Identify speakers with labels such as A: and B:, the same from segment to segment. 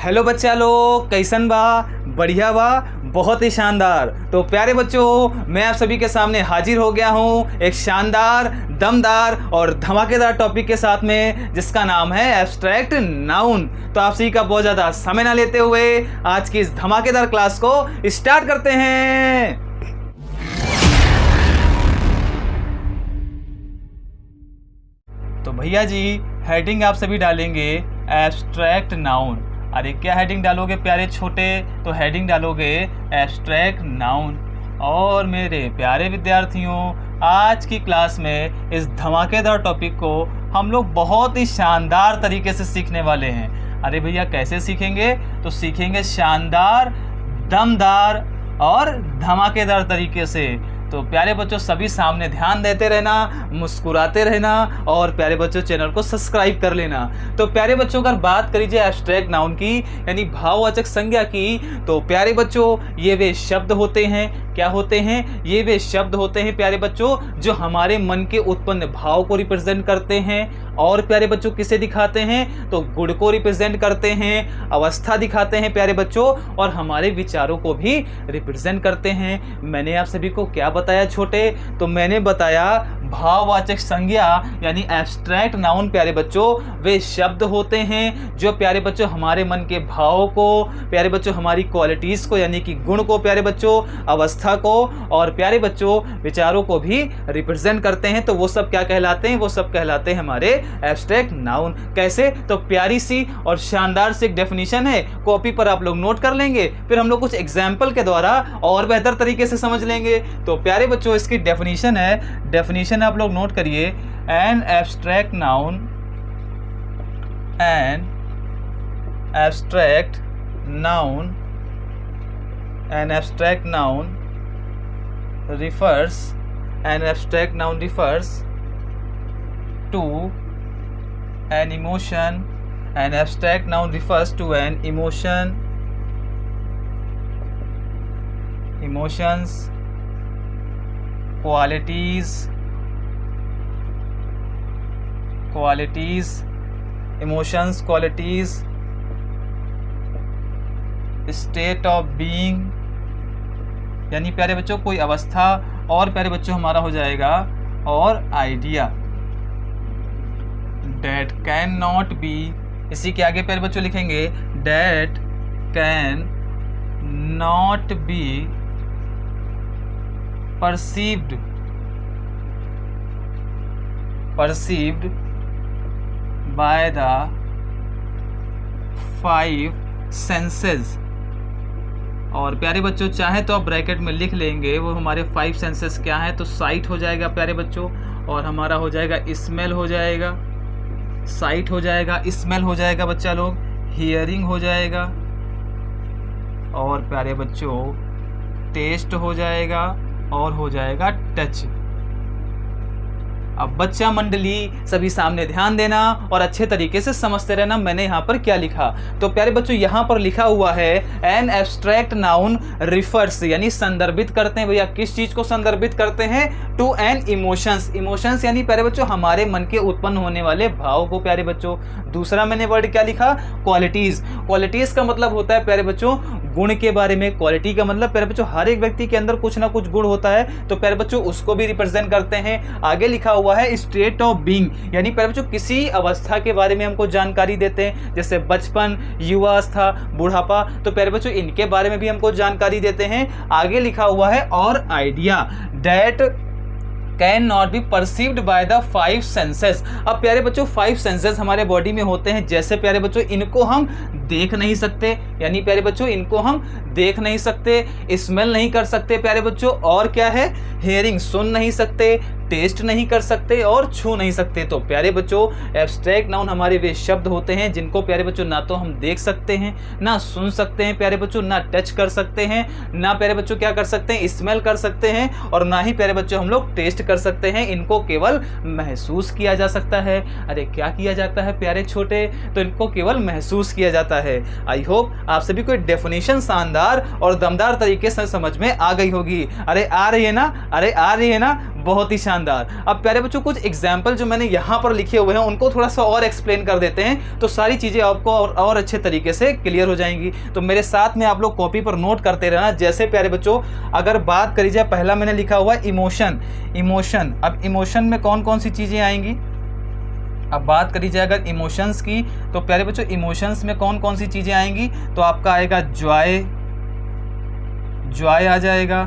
A: Hello बच्चा लोग, कैसन बा? बढ़िया बा, बहुत ही शानदार। तो प्यारे बच्चों, मैं आप सभी के सामने हाजिर हो गया हूँ एक शानदार, दमदार और धमाकेदार टॉपिक के साथ में, जिसका नाम है एब्स्ट्रैक्ट नाउन। तो आप सभी का बहुत ज़्यादा समय ना लेते हुए आज की इस धमाकेदार क्लास को स्टार्ट करते हैं। तो भैया जी, हेडिंग आप सभी डालेंगे एब्स्ट्रैक्ट नाउन। अरे क्या हेडिंग डालोगे प्यारे छोटे? तो हेडिंग डालोगे एब्स्ट्रैक्ट नाउन। और मेरे प्यारे विद्यार्थियों, आज की क्लास में इस धमाकेदार टॉपिक को हम लोग बहुत ही शानदार तरीके से सीखने वाले हैं। अरे भैया कैसे सीखेंगे? तो सीखेंगे शानदार, दमदार और धमाकेदार तरीके से। तो प्यारे बच्चों, सभी सामने ध्यान देते रहना, मुस्कुराते रहना और प्यारे बच्चों चैनल को सब्सक्राइब कर लेना। तो प्यारे बच्चों, अगर बात करी जाए एब्स्ट्रैक्ट नाउन की यानी भाववाचक संज्ञा की, तो प्यारे बच्चों ये वे शब्द होते हैं। क्या होते हैं? ये वे शब्द होते हैं प्यारे बच्चों जो हमारे मन के उत्पन्न भाव को रिप्रेजेंट करते हैं। और प्यारे बच्चों किसे दिखाते हैं? तो गुण को रिप्रेजेंट करते हैं, अवस्था दिखाते हैं प्यारे बच्चों, और हमारे विचारों को भी रिप्रेजेंट करते हैं। मैंने आप सभी को क्या बताया छोटे? तो मैंने बताया भाववाचक संज्ञा यानी एब्स्ट्रैक्ट नाउन प्यारे बच्चों वे शब्द होते हैं जो प्यारे बच्चों हमारे मन के भावों को, प्यारे बच्चों हमारी क्वालिटीज़ को यानी कि गुण को, प्यारे बच्चों अवस्था को और प्यारे बच्चों विचारों को भी रिप्रेजेंट करते हैं। तो वो सब क्या कहलाते हैं? वो सब कहलाते हैं हमारे एब्स्ट्रैक्ट नाउन। कैसे? तो प्यारी सी और शानदार सी एक डेफिनेशन है, कॉपी पर आप लोग नोट कर लेंगे, फिर हम लोग कुछ एग्जाम्पल के द्वारा और बेहतर तरीके से समझ लेंगे। तो प्यारे बच्चों इसकी डेफिनेशन है, डेफिनेशन आप लोग नोट करिए। An abstract noun, an abstract noun, an abstract noun refers, an abstract noun refers to an emotion. An abstract noun refers to an emotion, emotions, qualities, emotions, qualities, state of being यानी प्यारे बच्चों कोई अवस्था, और प्यारे बच्चों हमारा हो जाएगा और idea. Date can not be, इसी के आगे प्यारे बच्चों लिखेंगे date can not be perceived by the 5 senses. और प्यारे बच्चों चाहे तो आप ब्रैकेट में लिख लेंगे वो हमारे 5 सेंसेस क्या है। तो साइट हो जाएगा प्यारे बच्चों, और हमारा हो जाएगा स्मेल, हो जाएगा साइट, हो जाएगा स्मेल, हो जाएगा बच्चा लोग हियरिंग, हो जाएगा और प्यारे बच्चों टेस्ट हो जाएगा और हो जाएगा टच। अब बच्चा मंडली सभी सामने ध्यान देना और अच्छे तरीके से समझते रहना मैंने यहाँ पर क्या लिखा। तो प्यारे बच्चों यहाँ पर लिखा हुआ है एन एब्स्ट्रैक्ट नाउन रिफर्स यानी संदर्भित करते हैं। भैया किस चीज को संदर्भित करते हैं? To N emotions. इमोशंस यानी प्यारे बच्चों हमारे मन के उत्पन्न होने वाले भाव को प्यारे बच्चों। दूसरा मैंने वर्ड क्या लिखा? क्वालिटीज। क्वालिटीज का मतलब होता है प्यारे बच्चों गुण के बारे में। क्वालिटी का मतलब प्यारे बच्चों हर एक व्यक्ति के अंदर कुछ ना कुछ गुण होता है, तो प्यारे बच्चों उसको भी रिप्रेजेंट करते हैं। आगे लिखा हुआ है स्टेट ऑफ बीइंग यानी प्यारे बच्चों किसी अवस्था के बारे में हमको जानकारी देते हैं, जैसे बचपन, युवावस्था, बुढ़ापा। तो प्यारे बच्चों इनके बारे में भी हमको जानकारी देते हैं। आगे लिखा हुआ है और idea, that can not be perceived by the 5 senses. अब प्यारे बच्चों 5 सेंसेस हमारे बॉडी में होते हैं, जैसे प्यारे बच्चों इनको हम देख नहीं सकते, यानी प्यारे बच्चों इनको हम देख नहीं सकते, स्मेल नहीं कर सकते प्यारे बच्चों, और क्या है हियरिंग सुन नहीं सकते, टेस्ट नहीं कर सकते और छू नहीं सकते। तो प्यारे बच्चों एब्स्ट्रैक्ट नाउन हमारे वे शब्द होते हैं जिनको प्यारे बच्चों ना तो हम देख सकते हैं, ना सुन सकते हैं प्यारे बच्चों, ना टच कर सकते हैं, ना प्यारे बच्चों क्या कर सकते हैं स्मेल कर सकते हैं, और ना ही प्यारे बच्चों हम लोग टेस्ट कर सकते हैं। इनको केवल महसूस किया जा सकता है। अरे क्या किया जाता है प्यारे छोटे? तो इनको केवल महसूस किया जाता है। आई होप आप सभी को डेफिनेशन शानदार और दमदार तरीके से समझ में आ गई होगी। अरे आ रही है ना? अरे आ रही है ना? बहुत ही शानदार। अब प्यारे बच्चों कुछ एग्जाम्पल जो मैंने यहाँ पर लिखे हुए हैं उनको थोड़ा सा और एक्सप्लेन कर देते हैं, तो सारी चीज़ें आपको और अच्छे तरीके से क्लियर हो जाएंगी। तो मेरे साथ में आप लोग कॉपी पर नोट करते रहना। जैसे प्यारे बच्चों अगर बात करी जाए, पहला मैंने लिखा हुआ इमोशन। अब इमोशन में कौन कौन सी चीज़ें आएंगी? अब बात करी जाए अगर इमोशंस की, तो प्यारे बच्चों इमोशंस में कौन कौन सी चीज़ें आएंगी? तो आपका आएगा जॉय आ जाएगा,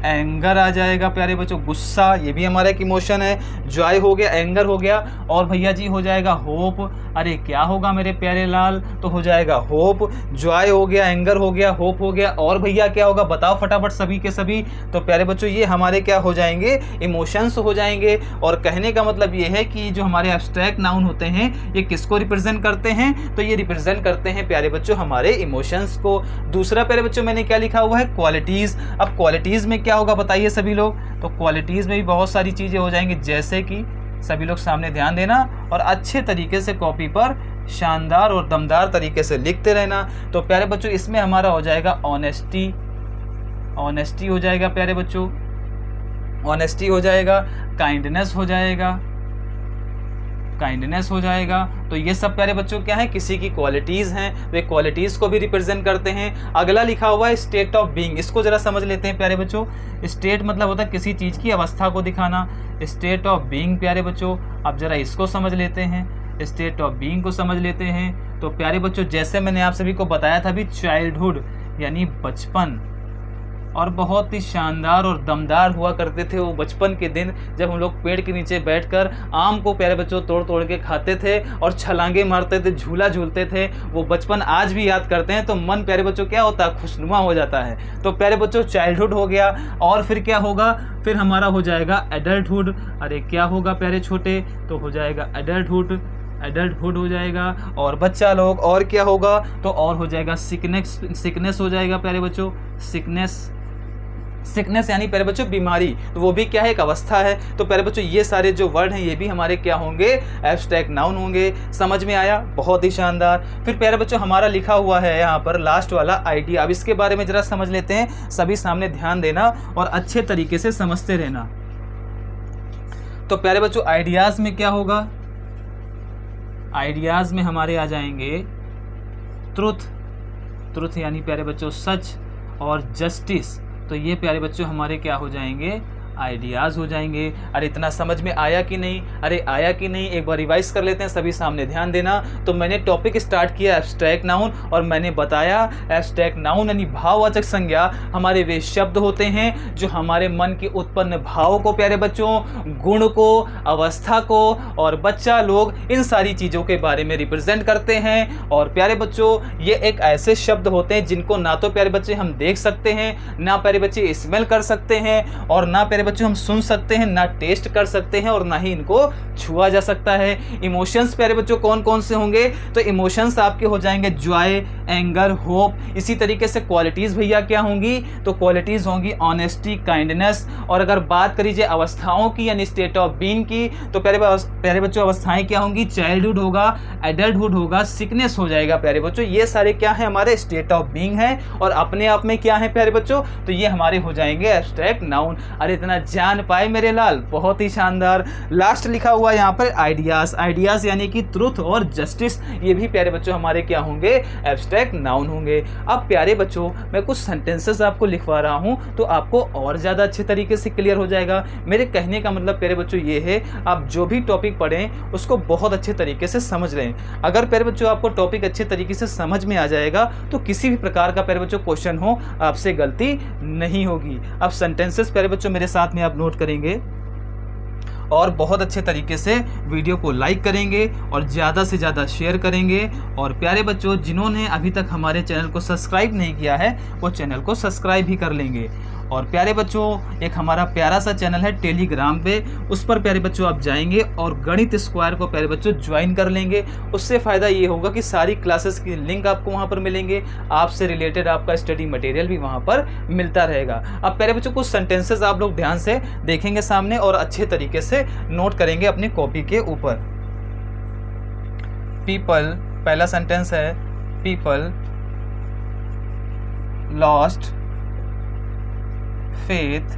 A: एंगर आ जाएगा प्यारे बच्चों, गुस्सा, ये भी हमारा एक इमोशन है। जॉय हो गया, एंगर हो गया, और भैया जी हो जाएगा होप। अरे क्या होगा मेरे प्यारे लाल? तो हो जाएगा होप। जॉय हो गया, एंगर हो गया, होप हो गया, और भैया क्या होगा बताओ फटाफट सभी के सभी। तो प्यारे बच्चों ये हमारे क्या हो जाएंगे? इमोशंस हो जाएंगे। और कहने का मतलब ये है कि जो हमारे एब्स्ट्रैक्ट नाउन होते हैं ये किसको रिप्रेजेंट करते हैं? तो ये रिप्रेजेंट करते हैं प्यारे बच्चों हमारे इमोशंस को। दूसरा प्यारे बच्चों मैंने क्या लिखा हुआ है? क्वालिटीज़। अब क्वालिटीज़ में क्या होगा बताइए सभी लोग? तो क्वालिटीज़ में भी बहुत सारी चीज़ें हो जाएंगी, जैसे कि सभी लोग सामने ध्यान देना और अच्छे तरीके से कॉपी पर शानदार और दमदार तरीके से लिखते रहना। तो प्यारे बच्चों इसमें हमारा हो जाएगा ऑनेस्टी हो जाएगा प्यारे बच्चों, ऑनेस्टी हो जाएगा, काइंडनेस हो जाएगा। तो ये सब प्यारे बच्चों क्या है? किसी की क्वालिटीज़ हैं, वे क्वालिटीज़ को भी रिप्रेजेंट करते हैं। अगला लिखा हुआ है स्टेट ऑफ बीइंग। इसको ज़रा समझ लेते हैं प्यारे बच्चों। स्टेट मतलब होता है किसी चीज़ की अवस्था को दिखाना। स्टेट ऑफ बीइंग प्यारे बच्चों, अब ज़रा इसको समझ लेते हैं, स्टेट ऑफ बीइंग को समझ लेते हैं। तो प्यारे बच्चों जैसे मैंने आप सभी को बताया था अभी, चाइल्डहुड यानी बचपन, और बहुत ही शानदार और दमदार हुआ करते थे वो बचपन के दिन, जब हम लोग पेड़ के नीचे बैठकर आम को प्यारे बच्चों तोड़ तोड़ के खाते थे और छलांगे मारते थे, झूला झूलते थे। वो बचपन आज भी याद करते हैं तो मन प्यारे बच्चों क्या होता है? खुशनुमा हो जाता है। तो प्यारे बच्चों चाइल्डहुड हो गया, और फिर क्या होगा? फिर हमारा हो जाएगा एडल्टहुड। अरे क्या होगा प्यारे छोटे? तो हो जाएगा एडल्टहुड हो जाएगा। और बच्चा लोग और क्या होगा? तो और हो जाएगा सिकनेस हो जाएगा प्यारे बच्चों, सिकनेस यानी प्यारे बच्चों बीमारी। तो वो भी क्या है? एक अवस्था है। तो प्यारे बच्चों ये सारे जो वर्ड हैं ये भी हमारे क्या होंगे? एब्स्ट्रैक्ट नाउन होंगे। समझ में आया? बहुत ही शानदार। फिर प्यारे बच्चों हमारा लिखा हुआ है यहाँ पर लास्ट वाला आइडिया। अब इसके बारे में जरा समझ लेते हैं, सभी सामने ध्यान देना और अच्छे तरीके से समझते रहना। तो प्यारे बच्चों आइडियाज में क्या होगा? आइडियाज में हमारे आ जाएंगे ट्रुथ यानी प्यारे बच्चों सच, और जस्टिस। तो ये प्यारे बच्चों हमारे क्या हो जाएंगे? आइडियाज़ हो जाएंगे। अरे इतना समझ में आया कि नहीं? अरे आया कि नहीं? एक बार रिवाइज कर लेते हैं, सभी सामने ध्यान देना। तो मैंने टॉपिक स्टार्ट किया एब्स्ट्रैक्ट नाउन, और मैंने बताया एब्स्ट्रैक्ट नाउन यानी भाववाचक संज्ञा हमारे वे शब्द होते हैं जो हमारे मन के उत्पन्न भाव को प्यारे बच्चों, गुण को, अवस्था को और बच्चा लोग इन सारी चीज़ों के बारे में रिप्रेजेंट करते हैं। और प्यारे बच्चों ये एक ऐसे शब्द होते हैं जिनको ना तो प्यारे बच्चे हम देख सकते हैं, ना प्यारे बच्चे स्मेल कर सकते हैं, और ना प्यारे बच्चों हम सुन सकते हैं, ना टेस्ट कर सकते हैं, और ना ही इनको छुआ जा सकता है। इमोशंस प्यारे बच्चों कौन कौन से होंगे? तो इमोशंस आपके हो जाएंगे जॉय, एंगर, होप। इसी तरीके से क्वालिटीज़ भैया क्या होंगी? तो क्वालिटीज़ होंगी ऑनेस्टी, काइंडनेस। और अगर बात करी जाए अवस्थाओं की यानी स्टेट ऑफ बीइंग की, तो प्यारे बच्चों अवस्थाएं क्या होंगी? चाइल्डहुड होगा, एडल्टहुड होगा, सिकनेस हो जाएगा प्यारे बच्चों। ये सारे क्या है? हमारे स्टेट ऑफ बीइंग है, और अपने आप में क्या है प्यारे बच्चों? तो ये हमारे हो जाएंगे एब्स्ट्रैक्ट नाउन। अरे इतना जान पाए मेरे लाल, बहुत ही शानदार। लास्ट लिखा हुआ यहाँ पर आइडियाज यानी कि ट्रुथ और जस्टिस, ये भी प्यारे बच्चों हमारे क्या होंगे? एब्स्ट्रैक्ट नाउन होंगे। अब प्यारे बच्चों मैं कुछ सेंटेंसेस आपको लिखवा रहा हूँ तो आपको और ज़्यादा अच्छे तरीके से क्लियर हो जाएगा। मेरे कहने का मतलब प्यारे बच्चों ये है, आप जो भी टॉपिक पढ़ें उसको बहुत अच्छे तरीके से समझ लें। अगर प्यारे बच्चों आपको टॉपिक अच्छे तरीके से समझ में आ जाएगा तो किसी भी प्रकार का प्यारे बच्चों क्वेश्चन हो आपसे गलती नहीं होगी। अब सेंटेंसेस प्यारे बच्चों मेरे साथ में आप नोट करेंगे और बहुत अच्छे तरीके से वीडियो को लाइक करेंगे और ज़्यादा से ज़्यादा शेयर करेंगे। और प्यारे बच्चों जिन्होंने अभी तक हमारे चैनल को सब्सक्राइब नहीं किया है वो चैनल को सब्सक्राइब भी कर लेंगे। और प्यारे बच्चों एक हमारा प्यारा सा चैनल है टेलीग्राम पे, उस पर प्यारे बच्चों आप जाएंगे और गणित स्क्वायर को प्यारे बच्चों ज्वाइन कर लेंगे। उससे फ़ायदा ये होगा कि सारी क्लासेस की लिंक आपको वहाँ पर मिलेंगे, आपसे रिलेटेड आपका स्टडी मटेरियल भी वहाँ पर मिलता रहेगा। अब प्यारे बच्चों कुछ सेंटेंसेस आप लोग ध्यान से देखेंगे सामने और अच्छे तरीके से नोट करेंगे अपनी कॉपी के ऊपर। पीपल, पहला सेंटेंस है पीपल लॉस्ट faith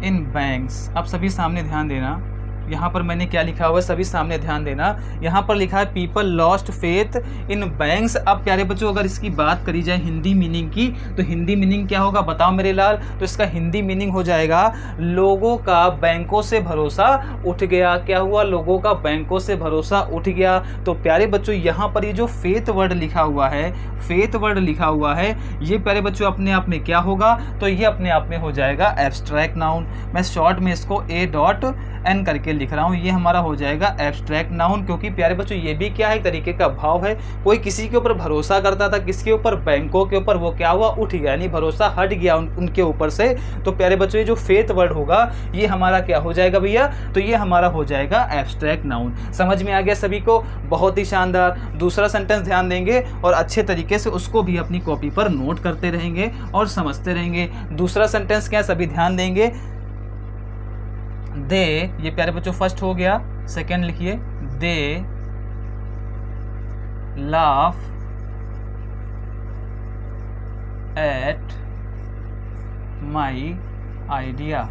A: इन बैंक्स। अब सभी सामने ध्यान देना, यहाँ पर मैंने क्या लिखा हुआ है, सभी सामने ध्यान देना। यहाँ पर लिखा है people lost faith in banks. अब प्यारे बच्चों अगर इसकी बात करी जाए हिंदी मीनिंग की, तो हिंदी मीनिंग क्या होगा बताओ मेरे लाल? तो इसका हिंदी मीनिंग हो जाएगा लोगों का बैंकों से भरोसा उठ गया। क्या हुआ? लोगों का बैंकों से भरोसा उठ गया। तो प्यारे बच्चों यहाँ पर ये जो फेथ वर्ड लिखा हुआ है, फेथ वर्ड लिखा हुआ है, ये प्यारे बच्चों अपने आप में क्या होगा? तो ये अपने आप में हो जाएगा एब्स्ट्रैक्ट नाउन। मैं शॉर्ट में इसको A.N करके लिख रहा हूँ, ये हमारा हो जाएगा एब्स्ट्रैक्ट नाउन। क्योंकि प्यारे बच्चों ये भी क्या है, एक तरीके का भाव है। कोई किसी के ऊपर भरोसा करता था, किसके ऊपर? बैंकों के ऊपर। वो क्या हुआ? उठ गया, यानी भरोसा हट गया उनके ऊपर से। तो प्यारे बच्चों ये जो फेथ वर्ड होगा ये हमारा क्या हो जाएगा भैया? तो ये हमारा हो जाएगा एब्स्ट्रैक्ट नाउन। समझ में आ गया सभी को? बहुत ही शानदार। दूसरा सेंटेंस ध्यान देंगे और अच्छे तरीके से उसको भी अपनी कॉपी पर नोट करते रहेंगे और समझते रहेंगे। दूसरा सेंटेंस क्या है, सभी ध्यान देंगे। दे, ये प्यारे बच्चों फर्स्ट हो गया। सेकंड लिखिए, they laugh at my idea.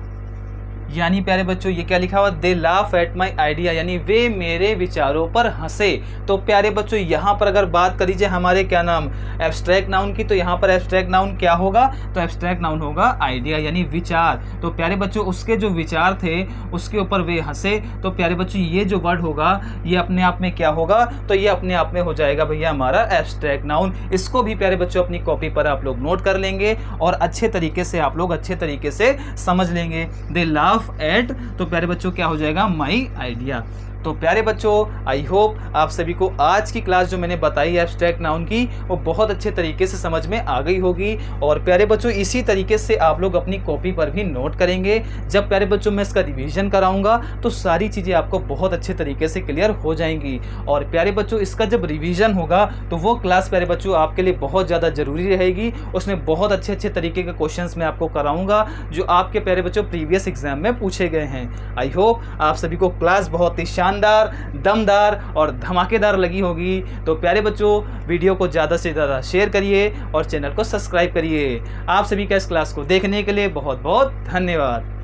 A: यानी प्यारे बच्चों ये क्या लिखा हुआ? They laugh at my idea, यानी वे मेरे विचारों पर हंसे। तो प्यारे बच्चों यहाँ पर अगर बात करी जाए हमारे क्या नाम, एब्स्ट्रैक्ट नाउन की, तो यहाँ पर एब्स्ट्रैक्ट नाउन क्या होगा? तो एब्स्ट्रैक्ट नाउन होगा आइडिया, यानी विचार। तो प्यारे बच्चों उसके जो विचार थे उसके ऊपर वे हंसे। तो प्यारे बच्चों ये जो वर्ड होगा ये अपने आप में क्या होगा? तो ये अपने आप में हो जाएगा भैया हमारा एब्स्ट्रैक्ट नाउन। इसको भी प्यारे बच्चों अपनी कॉपी पर आप लोग नोट कर लेंगे और अच्छे तरीके से आप लोग अच्छे तरीके से समझ लेंगे। दे लाफ एट, तो प्यारे बच्चों क्या हो जाएगा? My idea. तो प्यारे बच्चों आई होप आप सभी को आज की क्लास जो मैंने बताई है एब्स्ट्रैक्ट नाउन की, वो बहुत अच्छे तरीके से समझ में आ गई होगी। और प्यारे बच्चों इसी तरीके से आप लोग अपनी कॉपी पर भी नोट करेंगे। जब प्यारे बच्चों मैं इसका रिवीजन कराऊंगा तो सारी चीज़ें आपको बहुत अच्छे तरीके से क्लियर हो जाएंगी। और प्यारे बच्चों इसका जब रिवीजन होगा तो वो क्लास प्यारे बच्चों आपके लिए बहुत ज़्यादा ज़रूरी रहेगी। उसमें बहुत अच्छे अच्छे तरीके के क्वेश्चन मैं आपको कराऊँगा जो आपके प्यारे बच्चों प्रीवियस एग्जाम में पूछे गए हैं। आई होप आप सभी को क्लास बहुत ही शानदार, दमदार और धमाकेदार लगी होगी। तो प्यारे बच्चों वीडियो को ज़्यादा से ज़्यादा शेयर करिए और चैनल को सब्सक्राइब करिए। आप सभी का इस क्लास को देखने के लिए बहुत बहुत धन्यवाद।